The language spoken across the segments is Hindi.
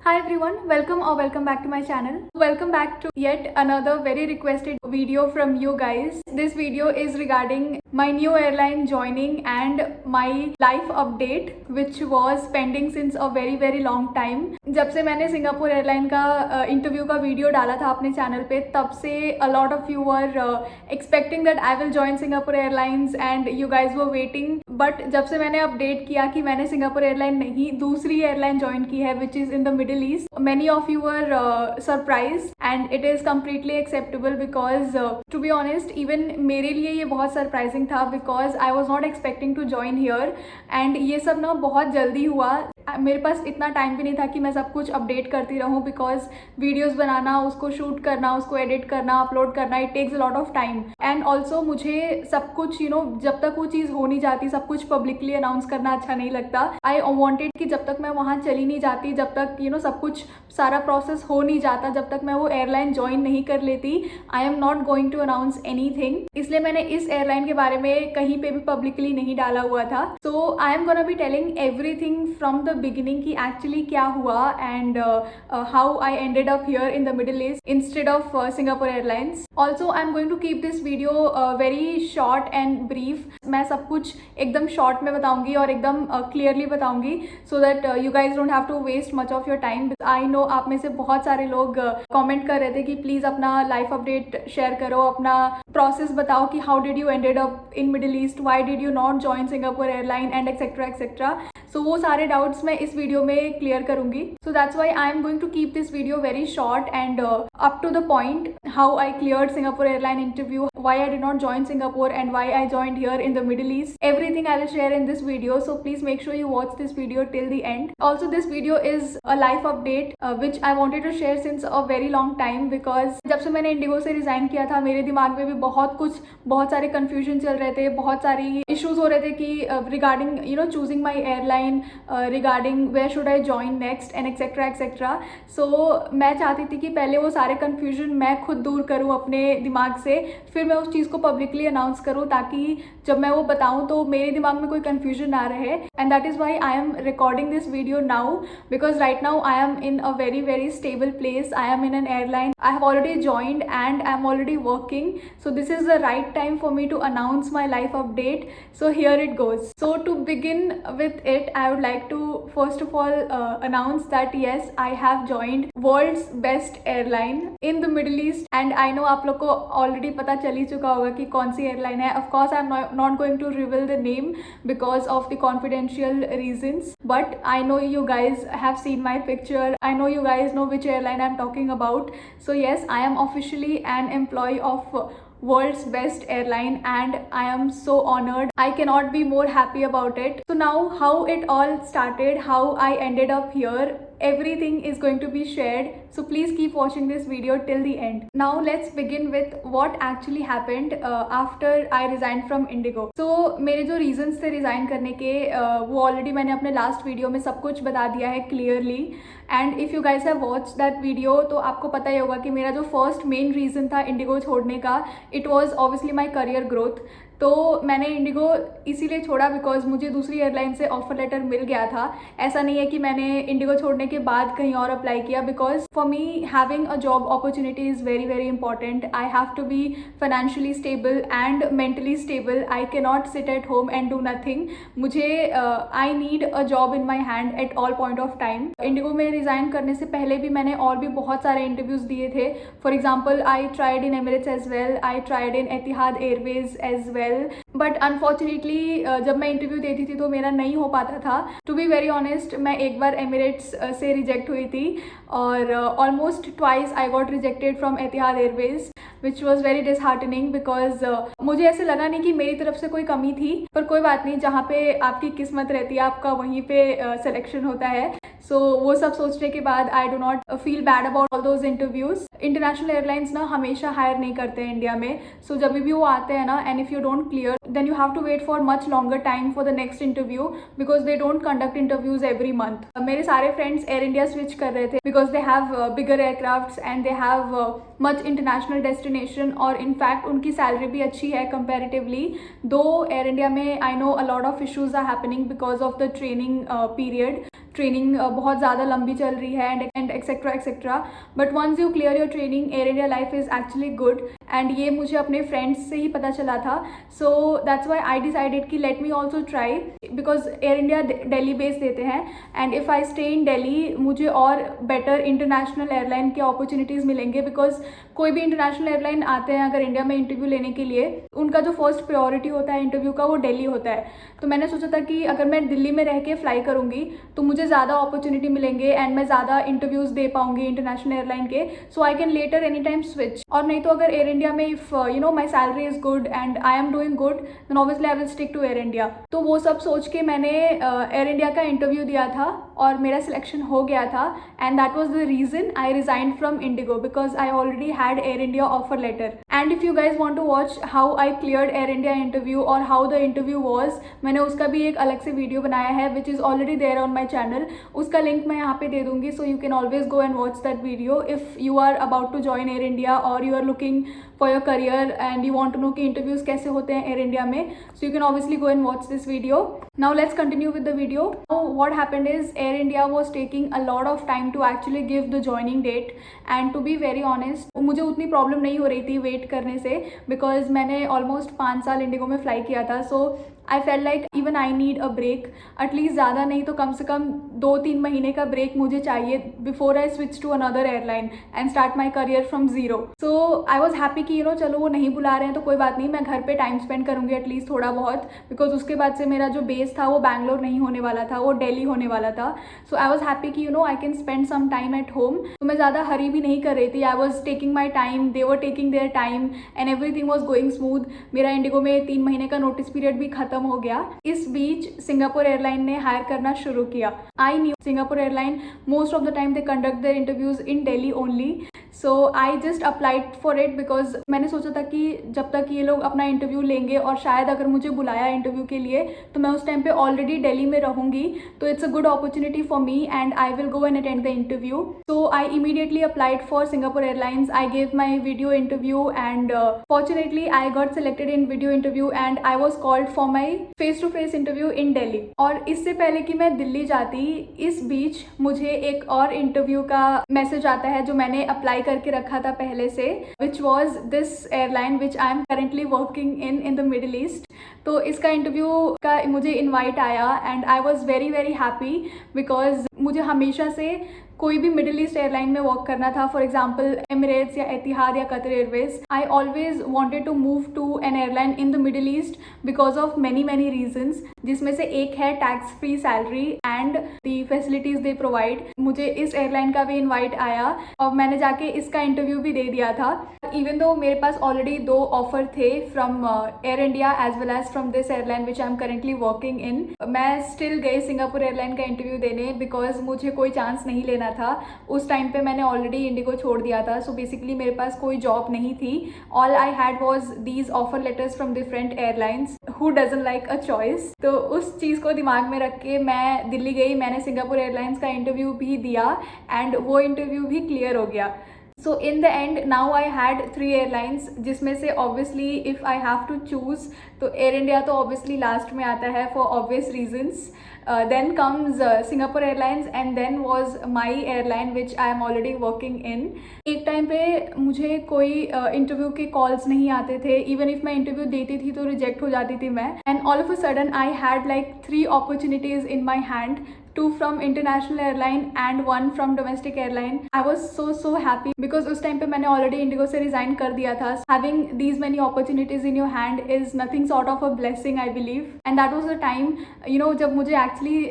Hi everyone, welcome or welcome back to my channel. Welcome back to yet another very requested video from you guys. This video is regarding my new airline joining and my life update which was pending since a very long time. जब से मैंने सिंगापुर एयरलाइन का इंटरव्यू का वीडियो डाला था अपने चैनल पे, तब से a lot of you were expecting that I will join Singapore Airlines and you guys were waiting. But जब से मैंने अपडेट किया कि मैंने सिंगापुर एयरलाइन नहीं दूसरी एयरलाइन ज्वाइन की है which is in the middle east, many of you were surprised and it is completely acceptable because to be honest even मेरे लिए ये बहुत सरप्राइजिंग था because I was not expecting to join here and ये सब ना बहुत जल्दी हुआ. मेरे पास इतना टाइम भी नहीं था कि मैं सब कुछ अपडेट करती रहूँ बिकॉज वीडियोस बनाना, उसको शूट करना, उसको एडिट करना, अपलोड करना, it takes a lot of time and also मुझे सब कुछ जब तक वो चीज़ हो नहीं जाती सब कुछ पब्लिकली अनाउंस करना अच्छा नहीं लगता. आई वॉन्टेड कि जब तक मैं वहाँ चली नहीं जाती, जब तक सब कुछ सारा प्रोसेस हो नहीं जाता, जब तक मैं वो एयरलाइन ज्वाइन नहीं कर लेती, I am not going to announce anything. इसलिए मैंने इस एयरलाइन के बारे में कहीं पे भी पब्लिकली नहीं डाला हुआ था. So I am gonna be telling everything from the beginning कि एक्चुअली क्या हुआ and how I ended up here in the middle East instead of Singapore Airlines. Also I am going to keep this video very short and brief. मैं सब कुछ एकदम शॉर्ट में बताऊंगी और एकदम क्लियरली बताऊंगी so that you guys don't have to waste much of your time. I know आप में से बहुत सारे लोग कमेंट कर रहे थे कि प्लीज अपना लाइफ अपडेट शेयर करो, अपना प्रोसेस बताओ कि how did you ended up in Middle East, why did you not join Singapore airline and etcetera etcetera. So वो सारे डाउट्स मैं इस वीडियो में क्लियर करूंगी. So that's why I am going to keep this video very short and up to the point. How I cleared Singapore airline interview, why I did not join Singapore and why I joined here in the Middle East. Everything I will share in this video, so please make sure you watch this video till the end. Also this video is a life update which I wanted to share since a very long time because जब से मैंने इंडिगो से रिजाइन किया था मेरे दिमाग में भी बहुत सारे confusion चल रहे थे, बहुत सारी issues हो रहे थे कि regarding choosing my airline, regarding where should I join next and etc. So मैं चाहती थी कि पहले वो सारे confusion मैं खुद दूर करूँ अपने दिमाग से, फिर मैं उस चीज़ को पब्लिकली अनाउंस करूँ ताकि जब मैं वो बताऊँ तो मेरे दिमाग में कोई कन्फ्यूजन ना रहे. And that is why I am recording this video now because right now I am in a very stable place. I am in an airline. I have already joined and I am already working. So this is the right time for me to announce my life update. So here it goes. So to begin with it I would like to first of all announce that yes I have joined world's best airline in the middle east. And I know आप लोग को ऑलरेडी पता चल ही चुका होगा कि कौन सी एयरलाइन है. Of course I am not going to reveal the name because of the confidential reasons, but I know you guys have seen my picture. I know you guys know which airline I'm talking about. So yes, I am officially an employee of world's best airline and I am so honored. I cannot be more happy about it. So now how it all started, how I ended up here, everything is going to be shared. So please keep watching this video till the end. Now let's begin with what actually happened after I resigned from Indigo. So मेरे जो reasons थे resign करने के वो already मैंने अपने last video में सब कुछ बता दिया है clearly. And if you guys have watched that video तो आपको पता ही होगा कि मेरा जो first main reason था Indigo छोड़ने का, it was obviously my career growth. तो मैंने इंडिगो इसीलिए छोड़ा बिकॉज मुझे दूसरी एयरलाइन से ऑफर लेटर मिल गया था. ऐसा नहीं है कि मैंने इंडिगो छोड़ने के बाद कहीं और अप्लाई किया because for me having a job opportunity is very important. I have to be financially stable and mentally stable. I can not sit at home and do nothing. मुझे I need a job in my hand at all point of time. IndiGo में रिज़ाइन करने से पहले भी मैंने और भी बहुत सारे इंटरव्यूज़ दिए थे. For example I tried in Emirates as well, I tried in Etihad Airways as well. But unfortunately जब मैं इंटरव्यू देती थी तो मेरा नहीं हो पाता था. टू बी वेरी ऑनेस्ट मैं एक बार एमिरेट्स से रिजेक्ट हुई थी और almost twice I got rejected from Etihad Airways which was very disheartening because मुझे ऐसे लगा नहीं कि मेरी तरफ से कोई कमी थी. पर कोई बात नहीं, जहाँ पे आपकी किस्मत रहती है आपका वहीं पे सिलेक्शन होता है. सो वो सब सोचने के बाद आई do not feel bad about all those interviews. International airlines ना हमेशा हायर नहीं करते हैं इंडिया में. सो जब भी वो आते हैं ना and if you don't clear then you have to wait for much longer time for the next interview because they don't conduct interviews every month. मेरे सारे फ्रेंड्स एयर इंडिया स्विच कर रहे थे because they have bigger aircrafts and they have much international destination और इनफैक्ट उनकी सैलरी भी अच्छी है कंपेरेटिवली. दो एयर इंडिया में I know a lot of issues are happening because of the training period. Training बहुत ज़्यादा लंबी चल रही है and etcetera etcetera, but once you clear your training Air India life is actually good. And ये मुझे अपने फ्रेंड्स से ही पता चला था, so that's why I decided कि let me also try, because Air India Delhi base देते हैं and if I stay in Delhi मुझे और बेटर इंटरनेशनल एयरलाइन के अपॉर्चुनिटीज़ मिलेंगे, बिकॉज कोई भी इंटरनेशनल एयरलाइन आते हैं अगर इंडिया में इंटरव्यू लेने के लिए, उनका जो फर्स्ट प्रायोरिटी होता है इंटरव्यू का वो दिल्ली होता है। तो मैंने सोचा था कि अगर मैं दिल्ली में रह के फ्लाई करूँगी तो मुझे ज़्यादा अपॉर्चुनिटी मिलेंगे एंड मैं ज़्यादा इंटरव्यूज़ दे पाऊँगी इंटरनेशनल एयरलाइन के, so I can later any time switch. और नहीं तो अगर एयर इंडिया में if you know my salary is good and I am doing good then obviously I will stick to Air India. तो वो सब सोच के मैंने एयर इंडिया का इंटरव्यू दिया था और मेरा सिलेक्शन हो गया था and that was the reason I resigned from IndiGo, because I already had Air India offer letter. And if you guys want to watch how I cleared Air India interview और हाउ द इंटरव्यू वॉज, मैंने उसका भी एक अलग से वीडियो बनाया है which is already there on my channel. उसका लिंक मैं यहाँ पे दे दूँगी, so you can always go and watch that video if you are about to join air India और you are looking for your career and you want to know कि इंटरव्यूज़ कैसे होते हैं एयर इंडिया में, so you can obviously go and watch this video. Now let's continue with the video. What happened is Air India was taking a lot of time to actually give the joining date and to be very honest मुझे उतनी प्रॉब्लम नहीं हो रही थी वेट करने से, बिकॉज मैंने ऑलमोस्ट 5 साल इंडिगो में फ्लाई किया था। So I fell like even I need a break, at least ज़्यादा नहीं तो कम से कम 2-3 महीने का ब्रेक मुझे चाहिए before I switch to another airline and start my career from zero. So I was happy कि यू नो चलो वो नहीं बुला रहे हैं तो कोई बात नहीं, मैं घर पे टाइम स्पेंड करूँगी एटलीस्ट थोड़ा बहुत, बिकॉज उसके बाद से मेरा जो बेस था वो बैंगलोर नहीं होने वाला था, वो दिल्ली होने वाला था। सो आई वॉज हैप्पी कि you know I can spend some time at home. तो मैं ज़्यादा हरी भी नहीं कर रही थी, I was taking my time, they were taking their time and everything was going smooth. मेरा इंडिगो में 3 महीने का नोटिस पीरियड भी खत्म हो गया। इस बीच सिंगापुर एयरलाइन ने हायर करना शुरू किया। I knew Singapore airline most of the time they conduct their interviews in Delhi only, so I just applied for it because मैंने सोचा था कि जब तक ये लोग अपना इंटरव्यू लेंगे और शायद अगर मुझे बुलाया इंटरव्यू के लिए तो मैं उस टाइम पे ऑलरेडी दिल्ली में रहूँगी, तो it's a good opportunity for me and I will go and attend the interview. So I immediately applied for Singapore airlines. I gave my video interview and fortunately I got selected in video interview and I was called for my face to face interview in Delhi. और इससे पहले कि मैं दिल्ली जाती, इस बीच मुझे एक और इंटरव्यू का मैसेज आता है जो मैंने अप्लाई करके रखा था पहले से, which was this airline which I am currently working in the middle East. तो इसका इंटरव्यू का मुझे इन्वाइट आया and I was very very happy, because मुझे हमेशा से कोई भी मिडिल ईस्ट एयरलाइन में वर्क करना था, फॉर एग्जाम्पल एमिरेट्स या एतिहाद या Qatar Airways. I always wanted to move to an airline in the middle East because of many reasons, जिसमें से एक है tax free salary and the facilities they provide. मुझे इस एयरलाइन का भी इन्वाइट आया और मैंने जाके इसका इंटरव्यू भी दे दिया था, इवन दो मेरे पास ऑलरेडी 2 ऑफर थे from Air India as well as from this airline which I am currently working in. मैं स्टिल गई सिंगापुर एयरलाइन का इंटरव्यू देने बिकॉज मुझे कोई चांस नहीं लेना था। उस टाइम पे मैंने ऑलरेडी इंडिगो छोड़ दिया था, सो बेसिकली मेरे पास कोई जॉब नहीं थी। All I had was these offer letters from different airlines. Who doesn't like a choice? तो उस चीज़ को दिमाग में रख के मैं दिल्ली गई, मैंने सिंगापुर एयरलाइंस का इंटरव्यू भी दिया एंड वो इंटरव्यू भी क्लियर हो गया। So in the end now I had 3 airlines, जिसमें से obviously if I have to choose तो एयर इंडिया तो ऑब्वियसली लास्ट में आता है for obvious reasons. Then comes Singapore airlines and then was my airline which I am already working in. एक टाइम पे मुझे कोई इंटरव्यू के कॉल्स नहीं आते थे, इवन इफ मैं इंटरव्यू देती थी तो रिजेक्ट हो जाती थी मैं। And all of a sudden I had like 3 opportunities in my hand, 2 from international airline and 1 from domestic airline. I was so happy because उस टाइम पे मैंने already इंडिगो से resign कर दिया था. Having these many opportunities in your hand is nothing sort of a blessing, I believe. And that was the time, you know, जब मुझे actually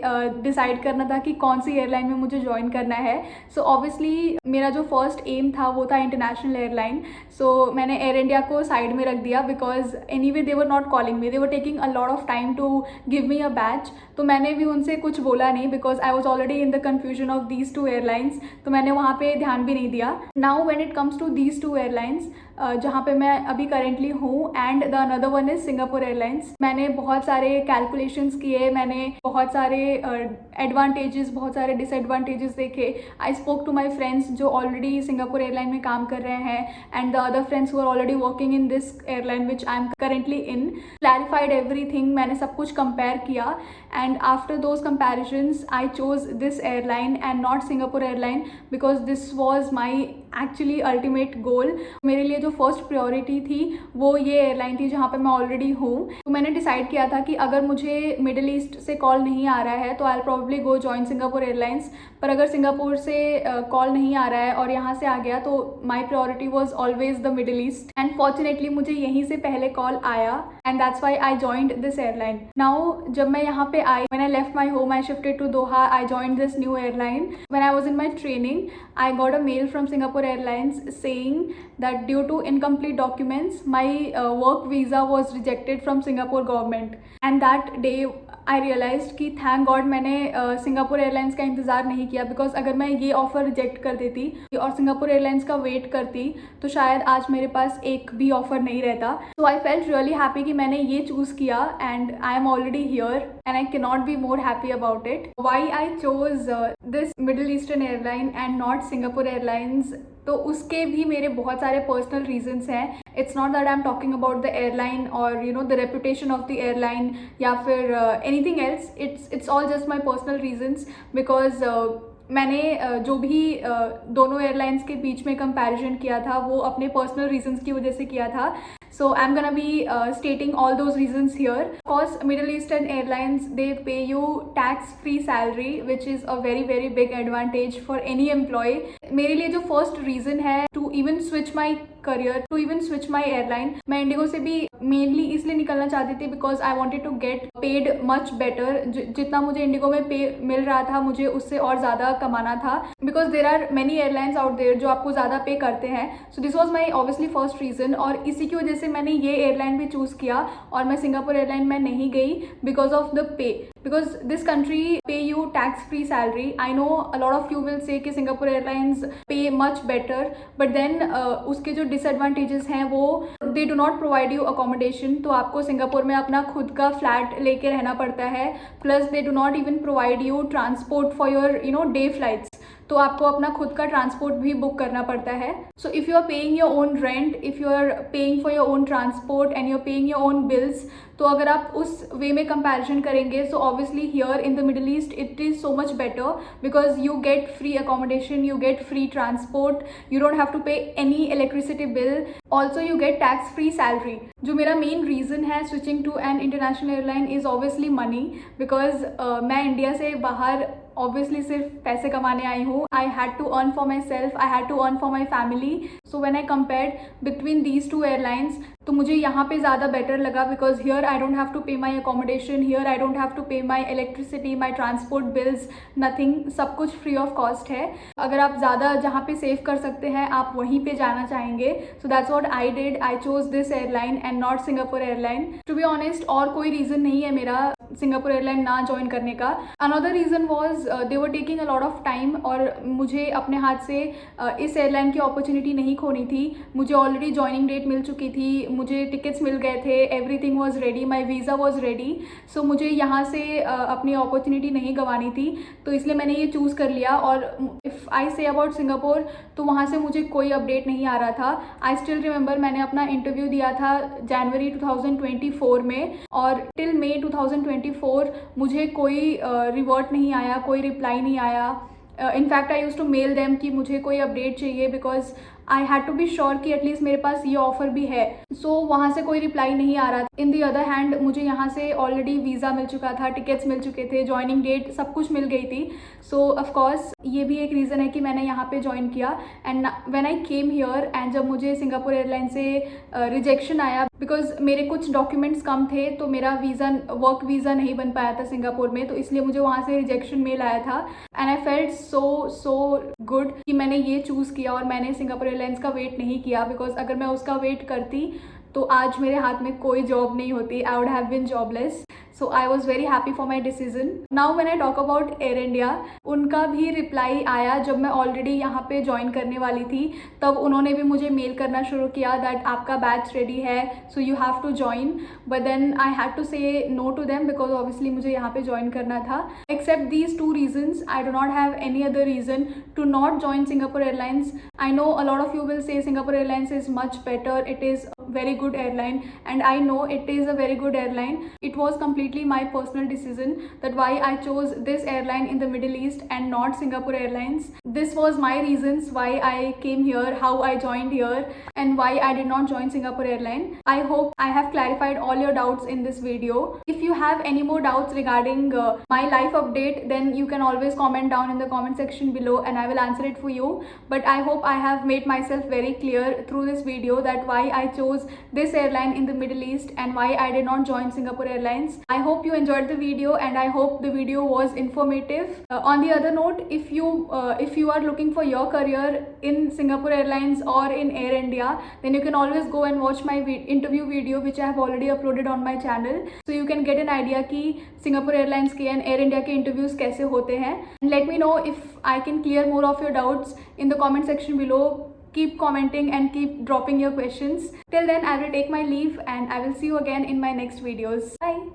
decide करना था कि कौन सी airline में मुझे join करना है. So obviously मेरा जो first aim था वो था international airline. So मैंने Air India को side में रख दिया because anyway they were not calling me. They were taking a lot of time to give me a batch. तो मैंने भी उनसे कुछ बोला नहीं because I was already in the confusion of these 2 airlines. तो मैंने वहाँ पे ध्यान भी नहीं दिया. Now when it comes to these 2 airlines, जहाँ पे मैं अभी करेंटली हूँ and the another one is Singapore airlines, मैंने बहुत सारे कैलकुलेशंस किए, मैंने बहुत सारे एडवांटेजेस बहुत सारे डिसएडवांटेजेस देखे. I spoke to my friends जो ऑलरेडी सिंगापुर एयरलाइन में काम कर रहे हैं and the other friends who are already working in this airline which I am currently in. Clarified everything, मैंने सब कुछ कंपेयर किया and after those comparisons reasons I chose this airline and not Singapore airline, because this was my actually ultimate goal. मेरे लिए जो फर्स्ट प्रायोरिटी थी वो ये एयरलाइन थी जहाँ पे मैं ऑलरेडी हूँ. तो मैंने डिसाइड किया था कि अगर मुझे मिडिल ईस्ट से कॉल नहीं आ रहा है तो I probably go join Singapore airlines. पर अगर सिंगापुर से कॉल नहीं आ रहा है और यहाँ से आ गया तो my priority was always the middle east. And fortunately मुझे यहीं से पहले कॉल आया and that's why I joined this airline. Now जब मैं यहाँ पे आई, when I left my home, I shifted to Doha, I joined this new airline. When I was in my training, I got a mail from Singapore Airlines saying that due to incomplete documents, my work visa was rejected from Singapore government. And that day I realized कि thank God मैंने सिंगापुर एयरलाइंस का इंतज़ार नहीं किया, बिकॉज अगर मैं ये ऑफ़र रिजेक्ट कर देती और सिंगापुर एयरलाइंस का वेट करती तो शायद आज मेरे पास एक भी ऑफ़र नहीं रहता. So I felt really happy कि मैंने ये चूज़ किया and I am already here and I can not be more happy about it. Why I chose this middle eastern airline and not Singapore airlines, तो उसके भी मेरे बहुत सारे पर्सनल रीजंस हैं. It's not that I am talking about the airline और you know the reputation of the airline या फिर anything else. It's all just my personal reasons, because मैंने जो भी दोनों एयरलाइंस के बीच में कंपैरिजन किया था वो अपने पर्सनल रीजंस की वजह से किया था. So I'm gonna be stating all those reasons here. Of course, Middle Eastern Airlines, they pay you tax-free salary, which is a very very big advantage for any employee. मेरे लिए जो first reason है to even switch my career, to even switch my airline, मैं इंडिगो से भी mainly इसलिए निकलना चाहती थी because I wanted to get paid much better. जितना मुझे इंडिगो में पे मिल रहा था मुझे उससे और ज़्यादा कमाना था, because there are many airlines out there जो आपको ज़्यादा पे करते हैं. So this was my obviously first reason, और इसी की वजह से मैंने ये एयरलाइन भी चूज़ किया और मैं सिंगापुर एयरलाइन में नहीं गई because of the pay, because this country pay you tax free salary. I know a lot of you will say कि Singapore airlines pay much better, but then उसके जो डिसएडवांटेजेस हैं वो they do not provide you accommodation. तो आपको सिंगापुर में अपना खुद का फ्लैट लेके रहना पड़ता है, plus they do not even provide you transport for your day flights. तो आपको अपना खुद का ट्रांसपोर्ट भी बुक करना पड़ता है. So if you are paying your own rent, if you are paying for your own transport and you are paying your own bills, तो अगर आप उस वे में कंपैरिजन करेंगे so obviously here in the middle east it is so much better, because you get free accommodation, you get free transport, you don't have to pay any electricity bill, also you get tax free salary. जो मेरा मेन रीज़न है switching to an international airline is obviously money, because मैं इंडिया से बाहर ऑब्वियसली सिर्फ पैसे कमाने आई हूँ. I had to earn for myself, I had to earn for my family. So when I compared between these two airlines, तो मुझे यहाँ पे ज़्यादा बेटर लगा, because here I don't have to pay my accommodation, here I don't have to pay my electricity, my transport bills, nothing, सब कुछ फ्री ऑफ कॉस्ट है. अगर आप ज़्यादा जहाँ पे सेव कर सकते हैं आप वहीं पे जाना चाहेंगे. So that's what I did. I chose this airline and not Singapore Airline. To be honest और कोई रीज़न नहीं है मेरा सिंगापुर एयरलाइन ना ज्वाइन करने का. Another reason was they were taking a lot of time, और मुझे अपने हाथ से इस एयरलाइन की अपॉर्चुनिटी नहीं खोनी थी. मुझे ऑलरेडी ज्वाइनिंग डेट मिल चुकी थी, मुझे टिकट्स मिल गए थे, everything was ready, my visa was ready. So मुझे यहाँ से अपनी अपॉर्चुनिटी नहीं गंवानी थी, तो इसलिए मैंने ये चूज़ कर लिया. और if I say about Singapore, तो वहाँ से मुझे कोई अपडेट नहीं आ रहा था. आई स्टिल रिमेंबर मैंने अपना इंटरव्यू दिया था जनवरी 2024 में, और टिल मई 2024 मुझे कोई रिवर्ट नहीं आया, कोई रिप्लाई नहीं आया. In fact I use to mail them कि मुझे कोई अपडेट चाहिए, because I had to be sure कि एटलीस्ट मेरे पास ये ऑफ़र भी है. सो वहाँ से कोई रिप्लाई नहीं आ रहा था. इन दी अदर हैंड मुझे यहाँ से ऑलरेडी वीज़ा मिल चुका था, टिकट्स मिल चुके थे, ज्वाइनिंग डेट सब कुछ मिल गई थी. सो ऑफकोर्स ये भी एक रीज़न है कि मैंने यहाँ पे ज्वाइन किया. And when I came here and जब मुझे सिंगापुर एयरलाइन से रिजेक्शन आया, बिकॉज मेरे कुछ डॉक्यूमेंट्स कम थे, तो मेरा वीज़ा वर्क वीज़ा नहीं बन पाया था सिंगापुर में, तो इसलिए मुझे वहाँ से रिजेक्शन मेल आया था. And I felt so good कि मैंने ये चूज़ किया और मैंने सिंगापुर एयरलाइंस का वेट नहीं किया, बिकॉज अगर मैं उसका वेट करती तो आज मेरे हाथ में कोई जॉब नहीं होती. I would have been jobless. So I was very happy for my decision. Now when I talk about Air India, उनका भी रिप्लाई आया जब मैं ऑलरेडी यहाँ पे ज्वाइन करने वाली थी. तब उन्होंने भी मुझे मेल करना शुरू किया दैट आपका बैच रेडी है, so you have to join. But then I had to say no to them, because obviously मुझे यहाँ पे ज्वाइन करना था. Except these two reasons, I do not have any other reason to not join Singapore airlines. I know a lot of you will say Singapore airlines is much better, it is very good airline, and I know it is a very good airline. It was completely my personal decision that why I chose this airline in the Middle East and not Singapore Airlines. This was my reasons why I came here, how I joined here, and why I did not join Singapore Airline. I hope I have clarified all your doubts in this video. If you have any more doubts regarding my life update, then you can always comment down in the comment section below and I will answer it for you. But I hope I have made myself very clear through this video that why I chose this airline in the Middle East and why I did not join Singapore Airlines. I hope you enjoyed the video and I hope the video was informative. On the other note, if you are looking for your career in Singapore Airlines or in Air India, then you can always go and watch my interview video which I have already uploaded on my channel, so you can get an idea कि Singapore Airlines के and Air India के interviews कैसे होते हैं. And let me know if I can clear more of your doubts in the comment section below. Keep commenting and keep dropping your questions. Till then, I will take my leave and I will see you again in my next videos. Bye.